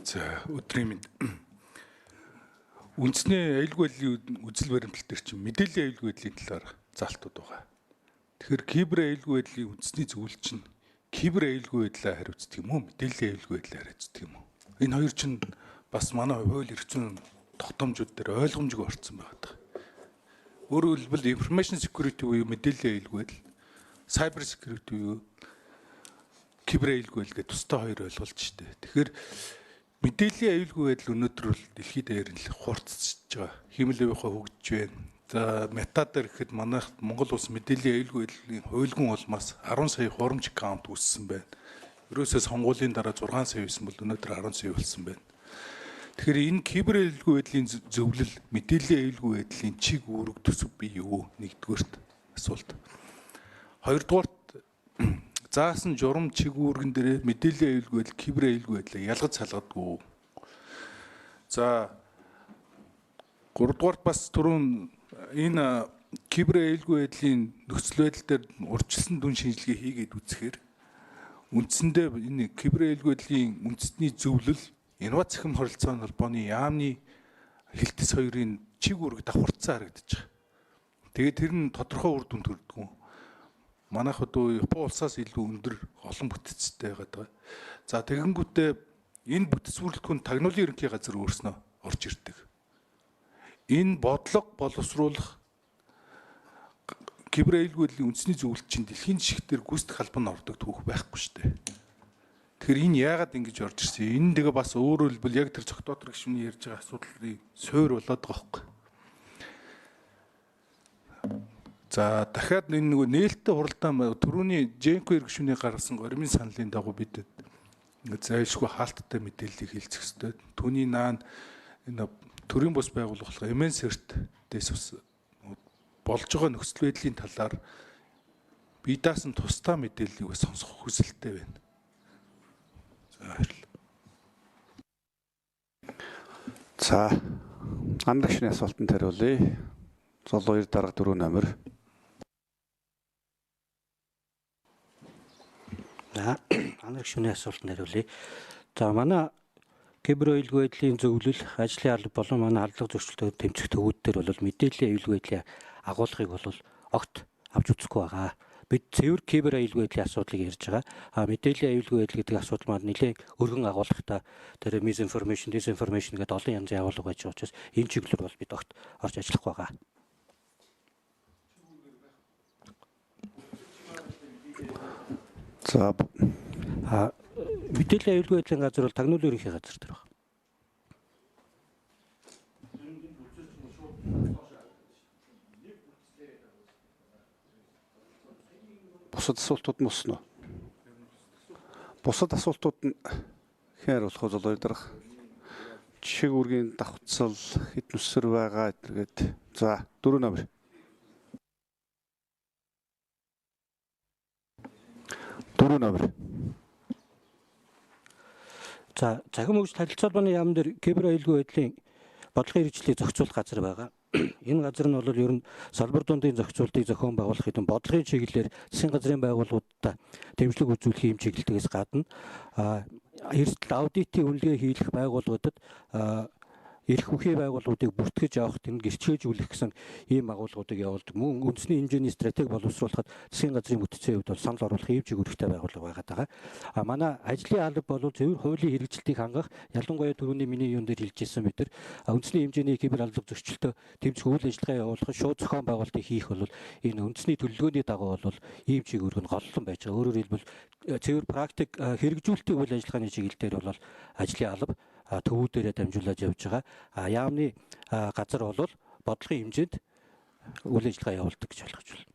За өдрийн мэнд. Үндэсний аюулгүй байдлын үзэл баримтлал төр чинь мэдээллийн аюулгүй байдлын талаар заалтууд байгаа. Тэгэхээр кибер аюулгүй байдлын үндэсний зөвлөл чинь кибер аюулгүй байдлаа хариуцдаг юм уу? Мэдээллийн аюулгүй байдлаа хариуцдаг юм уу? Энэ хоёр чинь бас манай хууль эрх зүйн тогтоомжууд дээр ойлгомжгүй орцсон байгаа. Өөрөөр хэлбэл information security буюу мэдээллийн аюулгүй байдал, cyber security буюу кибер аюулгүй байдал гэдэг тусдаа хоёр ойлголт шүү дээ. Тэгэхээр мэдээллийн аюулгүй байдал өнөөдөр бол дэлхийд даяар нь хурцсаж байгаа. Химэлэвийнхаа хөгжиж байна. За мета дээр гэхэд манайх Монгол улс мэдээллийн аюулгүй байдлын хуйлган улмаас 10 сая хурамч аккаунт үүссэн байна. Ерөөсөө сонгуулийн дараа 6 сая байсан бол өнөөдөр 10 сая болсон байна. Тэгэхээр энэ кибер аюулгүй байдлын зөвлөл мэдээллийн аюулгүй байдлын чиг үүрэг төсөв бий юу? Нэгдүгээрт асуулт. Хоёрдугаарт заасан журам чиг үүргэн дээр мэдээллийн аюулгүй байдал, кибер аюулгүй байдлаа ялгаж салгадаггүй. За гуравдугаарт бас түрүүн энэ кибер аюулгүй байдлын нөхцөл байдал дээр урьдчилсан дүн шинжилгээ хийгээд үзэхээр үндсэндээ энэ кибер аюулгүй байдлын үндэсний зөвлөл инновац захим хорилцооны холбооны яамны хэлтэс хоёрын чиг үүрэг давхарцсан харагдаж байгаа. Тэгээд тэр нь тодорхой үр дүн төрдөг. Манайх одоо Япон улсаас илүү өндөр олон бүтцтэй байгаа. За тэгэнгүүтээ энэ бүтэц бүрэлдэхүүн тагнуулын ерөнхий газар өөрснөө орж ирдэг. Энэ бодлого боловсруулах кибер аюулгүй байдлын үндэсний зөвлөлт чинь дэлхийн жишгээр гүйцэтгэх албан ордог түүх байхгүй шүү дээ. Тэгэхээр энэ яагаад ингэж орж ирсэн? Энэ тэгээ бас өөрөөр хэлбэл яг тэр цогтоотор гишүүний ярьж байгаа асуудлын суур болоод байгаа байхгүй. За дахиад энэ нөгөө нээлттэй хуралдаан түрүүний Женко иргшүүний гаргасан горимын саналын дагуу бид ингээд зайлшгүй хаалттай мэдээллийг хэлцэх ёстой. Түүний наан энэ төрийн бус байгууллага MNCERT-ээс бас болж байгаа нөхцөл байдлын талаар бие даасан тусдаа мэдээллийг бас сонсох хүсэлтэй байна. За баярлалаа. За андагшны асуултанд хариулъя. Зол 2 дарга 4 номер. За андагшны асуултанд хариулъя. За манай кибер аюулгүй байдлын зөвлөл, ажлын алба болон манай алдлага зөрчилдөд тэмцэх төвүүд дээр бол мэдээллийн аюулгүй байдлын агуулгыг бол огт авч үзэхгүй байгаа. Бид цэвэр кибер аюулгүй байдлын асуудлыг ярьж байгаа. Мэдээллийн аюулгүй байдал гэдэг асуудал маань нэлээд өргөн агуулгатай. Тэр misinformation, disinformation гэдэг олон янзын агуулга байж байгаа учраас энэ чиглэлээр бол бид огт орж ажиллах байгаа. За мэдээллийн аюулгүй байдлын газар бол тагнуулын ерөнхий газар дээр байна. Бусад асуултууд нь уснаа. Бусад асуултууд нь хээр болох зол 2 дарга. Чиг үүргийн давхцал хэд нүсэр байгаа гэдгээд. За 4 номер. За захим хөгжил харилцаа холбооны яам дээр кибер аюулгүй байдлын бодлогын хэрэгжлийг зохицуулах газар байгаа. Энэ газар нь бол ер нь салбар дундын зохицуултыг зохион байгуулах хэдэн бодлогын чиглэлээр засгийн газрын байгууллагуудад дэмжлэг үзүүлэх юм чиглэлээс гадна эрсдэл аудитын үнэлгээ хийх байгууллагуудад эрх бүхий байгууллагуудыг бүртгэж авах тэнд гэрчхээжүүлэх гэсэн ийм агуулгуудыг явуулдаг. Мөн үндэсний хэмжээний стратеги боловсруулахад засгийн газрын бүтцийн хувьд бол санал оруулах ийм чиг үүрэгтэй байгууллага байгаа. Манай ажлын алба бол зөвхөн хуулийн хэрэгжилтийг хангах, ялангуяа түрүүний миний юун дээр хэлжсэн бид нар үндэсний хэмжээний кибер албаг зөрчилтөө тэмцэх үйл ажиллагаа явуулах, шууд зохион байгуулалтыг хийх бол энэ үндэсний төлөвлөгөөний дагуу бол ийм чиг үүрэг нь голлон байж байгаа. Өөрөөр хэлбэл цэвэр практик хэрэгжүүлэлтийн үйл ажиллагааны чиглэл дээр бол ажлын алба төвүүдээрээ дамжуулаад явж байгаа. Яамны газар бол бодлогын хэмжээнд үйл ажиллагаа явуулдаг гэж ойлгож байна.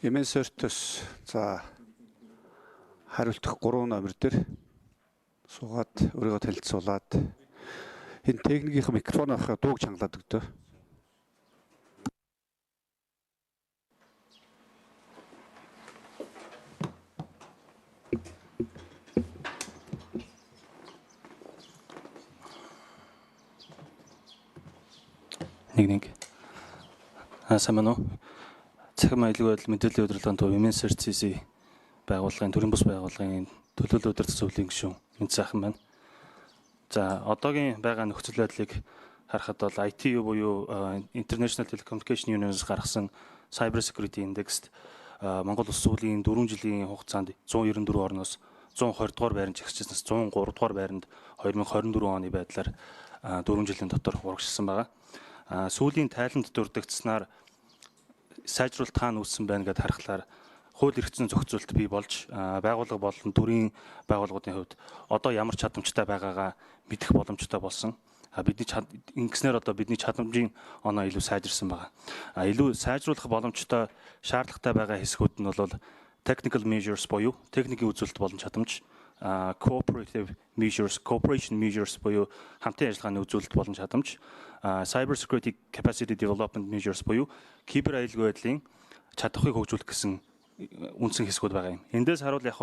MNCERT-с за хариултах 3 номер дээр суугаад өөрийгөө танилцуулаад энэ техникийн микрофоноос дууг чангалаад өгдөө. Нэг. Сайн байна уу? Цахим аюулгүй байдал мэдээллийн удирдлагын төв Women's RCC байгууллагын төрийн бус байгууллагын төлөөлөл удирдах зөвлөлийн гишүүн Мэд сайхан байна. За одоогийн байгаа нөхцөл байдлыг харахад бол ITU буюу International Telecommunication Union-с гаргасан Cyber Security Index-т Монгол улс сүүлийн 4 жилийн хугацаанд 194 орноос 120 дугаар байранд жигсчихснээс 103 дугаар байранд 2024 оны байдлаар 4 жилийн дотор урагшилсан байгаа. Сүүлийн тайланд дурддагцснаар сайжруулалт хаана үүссэн байна гэдээ харахаар хууль эрх зүйн зохицуулалт бий болж байгууллага болон төрийн байгууллагуудын хувьд одоо ямар чадамжтай байгаагаа мэдэх боломжтой болсон. Бидний ингэснээр одоо бидний чадамжийн оноо илүү сайжирсан байгаа. Илүү сайжруулах боломжтой шаардлагатай байгаа хэсгүүд нь бол technical measures буюу техникийн үзүүлэлт болон чадамж, cooperative measures, cooperation measures буюу хамтын ажиллагааны үзүүлэлт болон чадамж, cyber security capacity development measures буюу кибер аюулгүй байдлын чадварыг хөгжүүлэх гэсэн үндсэн хэсгүүд байгаа юм. Эндээс харуул яг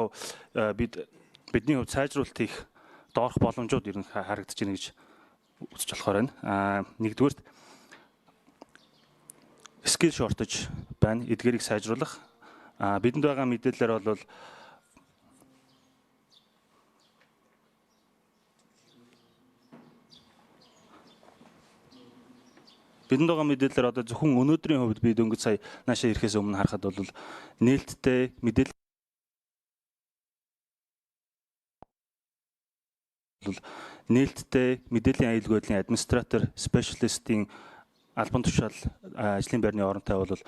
бидний хувьд сайжруулалт хийх доорх боломжууд ер нь харагдаж байна гэж үзэж болохоор байна. Нэгдүгээр skill shortage байна. Эдгээрийг сайжруулах. Бидэнд байгаа мэдээлэлээр бол бидэнд байгаа мэдээлэлээр одоо зөвхөн өнөөдрийн хувьд би дөнгөж сая наашаа ирэхээс өмнө харахад бол нээлттэй мэдээлэл мэдээллийн аюулгүй байдлын администратор, спешиалистийн албан тушаал ажлын байрны оронтой бол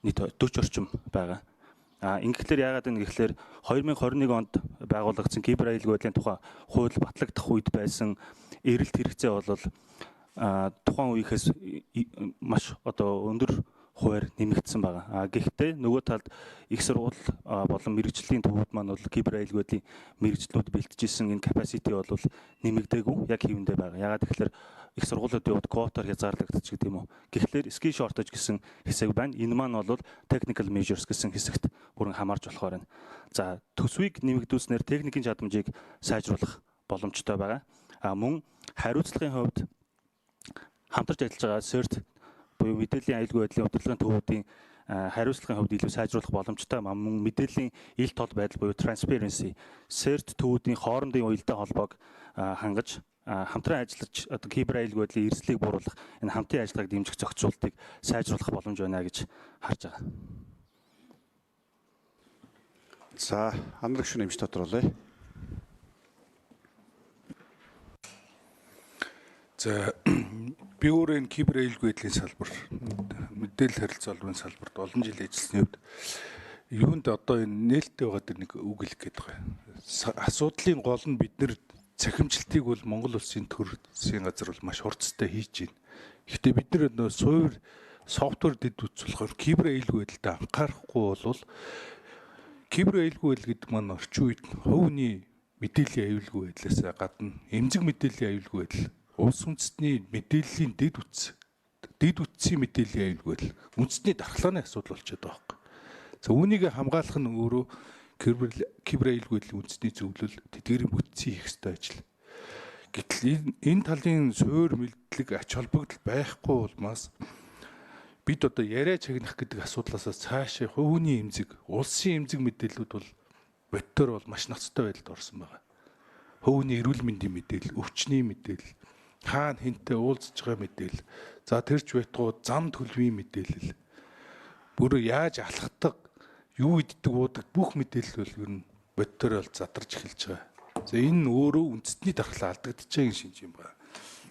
нийт 40 орчим байгаа. Ингэхлээр яагаад вэ гэхээр 2021 онд байгуулагдсан кибер аюулгүй байдлын тухай хууль батлагдах үед байсан эрэлт хэрэгцээ бол тухайн үеийнхээс маш одоо өндөр хуваар нэмэгдсэн байгаа. Гэхдээ нөгөө талд их сургууль болон мэрэгжлийн төвүүд маань бол кибер аюулгүй байдлын мэрэгжлүүд бэлтжижсэн энэ capacity бол нэмэгдээгүй яг хэвэндээ байгаа. Яагаад тэгэхээр их сургуулиудын хувьд квотоор хязгаарлагдчих гэдэг юм уу. Тэгэхээр skill shortage гэсэн хэсэг байна. Энэ маань бол technical measures гэсэн хэсэгт бүрэн хамаарч болохоор байна. За төсвийг нэмэгдүүлснээр техникийн чадамжийг сайжруулах боломжтой байгаа. Мөн хариуцлагын хувьд хамтарч ажиллаж байгаа CERT буюу мэдээллийн аюулгүй байдлын удирдлагын төвүүдийн хариуцлагын хувьд илүү сайжруулах боломжтой. Мөн мэдээллийн ил тод байдал буюу transparency CERT төвүүдийн хоорондын уялдаа холбоог хангаж хамтран ажиллаж одоо кибер аюулгүй байдлын эрсдлийг бууруулах энэ хамтын ажиллагааг дэмжих зохицуултыг сайжруулах боломж байна гэж харж байгаа. За, Андраг шүн нэмж тодруулъя. За би өөрөө энэ кибер аюулгүй байдлын салбар мэдээлэл харилцаа албаны салбарт олон жил ажилласны үед юунд одоо энэ нээлттэй байгаа дэр нэг үг хэлэх гээд байгаа. Асуудлын гол нь бид нэр цахимжилтыг бол Монгол улсын төр засгийн газар бол маш хурцтай хийж байна. Гэхдээ бид нэр нөө сувир софтвер дэд үзүүлэхээр кибер аюулгүй байдалд анхаарахгүй бол кибер аюулгүй байдал гэдэг маань орчин үед хувийн мэдээллийн аюулгүй байдлаас гадна эмзэг мэдээллийн аюулгүй байдал улс үндэстний мэдээллийн дэд үтсийн мэдээллийн аюулгүй байдал үндэстний дархлааны асуудал болчиход байгаа юм. За үүнийг хамгаалах нь өөрөө кибер аюулгүй байдлын үндэсний зөвлөл тэдгээрийн бүтцийн хийх ёстой ажил. Гэтэл энэ талын суур мэдлэг ач холбогдол байхгүй улмаас бид одоо яриа чагнах гэдэг асуудлаасаа цаашаа хувийн эмзэг, улсын эмзэг мэдээллүүд бол бодтоор бол маш ноцтой байдалд орсон байгаа. Хувийн эрүүл мэндийн мэдээлэл, өвчний мэдээлэл, хаана хинтээ уулзж байгаа мэдээлэл, за тэрч байтугай зам төлөвийн мэдээлэл, бүр яаж алхахдаг, юу иддэг, уудаг бүх мэдээлэл бол ер нь бодтоор бол задарч эхэлж байгаа. За энэ өөрөө үндэстний дархлаа алдагдчихээн шинж юм байна.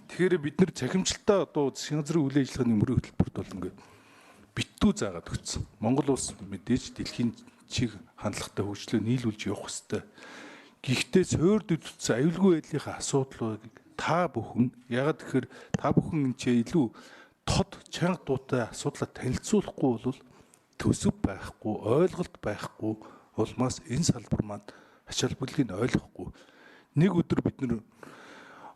Тэгэхээр бид нар цахимжилтаа одоо засгийн газрын үйл ажиллагааны мөрийн хөтөлбөрт бол ингээд битүү заагаад өгсөн. Монгол улс мэдээж дэлхийн чиг хандлагатай хөгжлөө нийлүүлж явах ёстой. Гэхдээ суур дэвтсэн аюулгүй байдлынхаа асуудлыг та бүхэн ягаад гэхээр та бүхэн энэ ч илүү тод чанга дуутай асуудлаа танилцуулахгүй бол төсөв байхгүй, ойлголт байхгүй улмаас энэ салбар маань ач холбогдлыг ойлгохгүй. Нэг өдөр бид нар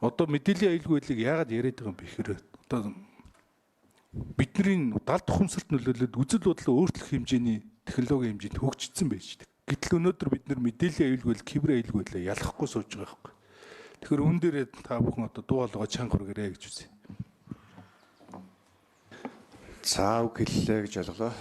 одоо мэдээллийн аюулгүй байдлыг яагаад яриад байгаа юм бэ гэхээр одоо бидний далд ухамсарт нөлөөлөд үзэл бодлоо өөрчлөх хэмжээний технологийн хэмжээнд хөгжсөн байж дээ. Гэтэл өнөөдөр бид нар мэдээллийн аюулгүй байдал, кибер аюулгүй байдлаа ялахгүй сууж байгаа байхгүй. Тэгэхээр үүн дээрээ та бүхэн одоо дуу хоолойгоо чанга хүргээрэй гэж үзье. За үг хэллээ гэж ойлголоо.